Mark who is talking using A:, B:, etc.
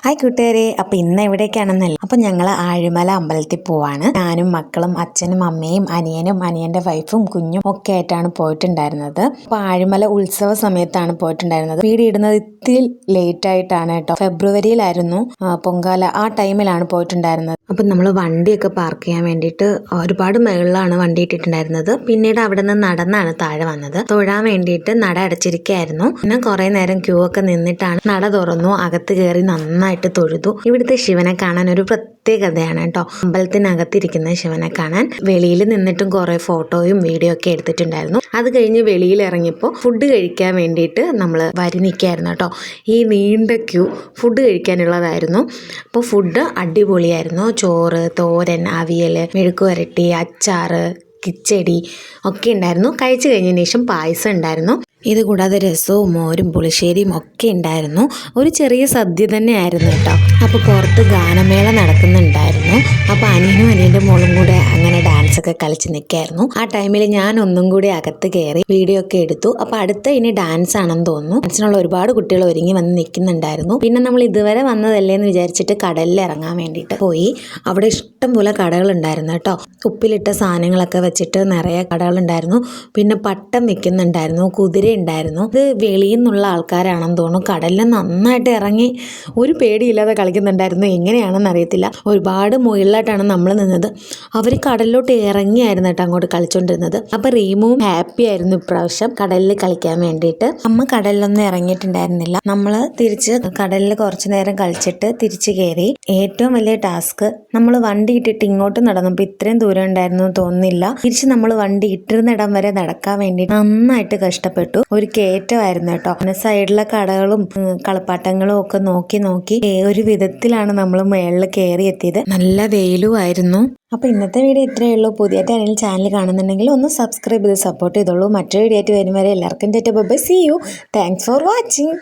A: Hi കൂട്ടുകാരെ, അപ്പോൾ ഇന്ന് എവിടേക്കാണെന്നല്ല, അപ്പോൾ ഞങ്ങൾ ആഴിമല അമ്പലത്തിൽ പോവാണ്. ഞാനും മക്കളും അച്ഛനും അമ്മയും അനിയനും അനിയൻ്റെ വൈഫും കുഞ്ഞും ഒക്കെ ആയിട്ടാണ് പോയിട്ടുണ്ടായിരുന്നത്. അപ്പോൾ ആഴിമല ഉത്സവ സമയത്താണ് പോയിട്ടുണ്ടായിരുന്നത്. വീഡിയോ ഇടുന്നത് ഇത്തിരി ലേറ്റ് ആയിട്ടാണ് കേട്ടോ. ഫെബ്രുവരിയിലായിരുന്നു പൊങ്കാല, ആ ടൈമിലാണ് പോയിട്ടുണ്ടായിരുന്നത്. അപ്പം നമ്മൾ വണ്ടിയൊക്കെ പാർക്ക് ചെയ്യാൻ വേണ്ടിയിട്ട് ഒരുപാട് മുകളിലാണ് വണ്ടി ഇട്ടിട്ടുണ്ടായിരുന്നത്. പിന്നീട് അവിടെ നിന്ന് നടന്നാണ് താഴെ വന്നത്. തൊഴാൻ വേണ്ടിയിട്ട് നട അടച്ചിരിക്കുകയായിരുന്നു. പിന്നെ കുറേ നേരം ക്യൂ ഒക്കെ നിന്നിട്ടാണ് നട തുറന്നു. അകത്ത് കയറി നന്നായിട്ട് തൊഴുതു. ഇവിടുത്തെ ശിവനെ കാണാൻ ഒരു പ്രത്യേകതയാണ് കേട്ടോ. അമ്പലത്തിനകത്തിരിക്കുന്ന ശിവനെ കാണാൻ വെളിയിൽ നിന്നിട്ടും കുറേ ഫോട്ടോയും വീഡിയോ ഒക്കെ എടുത്തിട്ടുണ്ടായിരുന്നു. അത് കഴിഞ്ഞ് വെളിയിൽ ഇറങ്ങിയപ്പോൾ ഫുഡ് കഴിക്കാൻ വേണ്ടിയിട്ട് നമ്മൾ വരി നിൽക്കുകയായിരുന്നു കേട്ടോ. ഈ നീണ്ട ക്യൂ ഫുഡ് കഴിക്കാനുള്ളതായിരുന്നു. അപ്പോൾ ഫുഡ് അടിപൊളിയായിരുന്നു. ചോറ്, തോരൻ, അവിയൽ, മെഴുക്ക് വരട്ടി, അച്ചാറ്, കിച്ചടി ഒക്കെ ഉണ്ടായിരുന്നു. കഴിച്ചു കഴിഞ്ഞതിന് ശേഷം പായസം ഉണ്ടായിരുന്നു. ഇത് കൂടാതെ രസവും മോരും പുളിശ്ശേരിയും ഒക്കെ ഉണ്ടായിരുന്നു. ഒരു ചെറിയ സദ്യ തന്നെ ആയിരുന്നു കേട്ടോ. അപ്പോൾ പുറത്ത് ഗാനമേള നടക്കുന്നുണ്ടായിരുന്നു. അപ്പോൾ അനിയനും അനിയൻ്റെ മോളും കൂടെ അങ്ങനെ ഡാൻസ് ഒക്കെ കളിച്ച് നിൽക്കായിരുന്നു. ആ ടൈമിൽ ഞാൻ ഒന്നും കൂടി അകത്ത് കയറി വീഡിയോ ഒക്കെ എടുത്തു. അപ്പോൾ അടുത്ത ഇനി ഡാൻസ് ആണെന്ന് തോന്നുന്നു. ഡാൻസിനുള്ള ഒരുപാട് കുട്ടികൾ ഒരുങ്ങി വന്ന് നിൽക്കുന്നുണ്ടായിരുന്നു. പിന്നെ നമ്മൾ ഇതുവരെ വന്നതല്ലേ എന്ന് വിചാരിച്ചിട്ട് കടലിൽ ഇറങ്ങാൻ വേണ്ടിയിട്ട് പോയി. അവിടെ ഇഷ്ടം പോലെ കടകളുണ്ടായിരുന്നു കേട്ടോ. ഉപ്പിലിട്ട സാധനങ്ങളൊക്കെ വെച്ചിട്ട് നിറയെ കടകളുണ്ടായിരുന്നു. പിന്നെ പട്ടം വിൽക്കുന്നുണ്ടായിരുന്നു, കുതിര ഉണ്ടായിരുന്നു. ഇത് വെളിയിൽ നിന്നുള്ള ആൾക്കാരാണെന്ന് തോന്നുന്നു. കടലിൽ നന്നായിട്ട് ഇറങ്ങി ഒരു പേടിയില്ലാതെ കളിക്കുന്നുണ്ടായിരുന്നു. എങ്ങനെയാണെന്ന് അറിയത്തില്ല. ഒരുപാട് മുകളിലായിട്ടാണ് നമ്മൾ നിന്നത്. അവർ കടലിലോട്ട് ഇറങ്ങിയായിരുന്നു കേട്ടോ അങ്ങോട്ട് കളിച്ചോണ്ടിരുന്നത്. അപ്പൊ റീമും ഹാപ്പി ആയിരുന്നു ഇപ്രാവശ്യം കടലിൽ കളിക്കാൻ വേണ്ടിയിട്ട്. അമ്മ കടലിലൊന്നും ഇറങ്ങിയിട്ടുണ്ടായിരുന്നില്ല. നമ്മൾ തിരിച്ച് കടലിൽ കുറച്ചു നേരം കളിച്ചിട്ട് തിരിച്ചു കയറി. ഏറ്റവും വലിയ ടാസ്ക്, നമ്മൾ വണ്ടി ഇട്ടിട്ട് ഇങ്ങോട്ട് നടന്നപ്പോൾ ഇത്രയും ദൂരം ഉണ്ടായിരുന്നു തോന്നുന്നില്ല. തിരിച്ച് നമ്മൾ വണ്ടി ഇട്ടിരുന്നിടം വരെ നടക്കാൻ വേണ്ടി നന്നായിട്ട് കഷ്ടപ്പെട്ടു. ഒരു കയറ്റമായിരുന്നു കേട്ടോ. പിന്നെ സൈഡിലെ കടകളും കളിപ്പാട്ടങ്ങളും ഒക്കെ നോക്കി ഒരു വിധത്തിലാണ് നമ്മൾ മേളിൽ കയറി എത്തിയത്. നല്ല വെയിലും ആയിരുന്നു. അപ്പോൾ ഇന്നത്തെ വീഡിയോ ഇത്രയേ ഉള്ളൂ. പുതിയതായിട്ട് ആരെങ്കിലും ചാനൽ കാണുന്നുണ്ടെങ്കിൽ ഒന്ന് സബ്സ്ക്രൈബ് ചെയ്ത് സപ്പോർട്ട് ചെയ്തോളൂ. മറ്റൊരു വീഡിയോ ആയിട്ട് വരും വരെ എല്ലാവർക്കും bye, see you. Thanks for watching.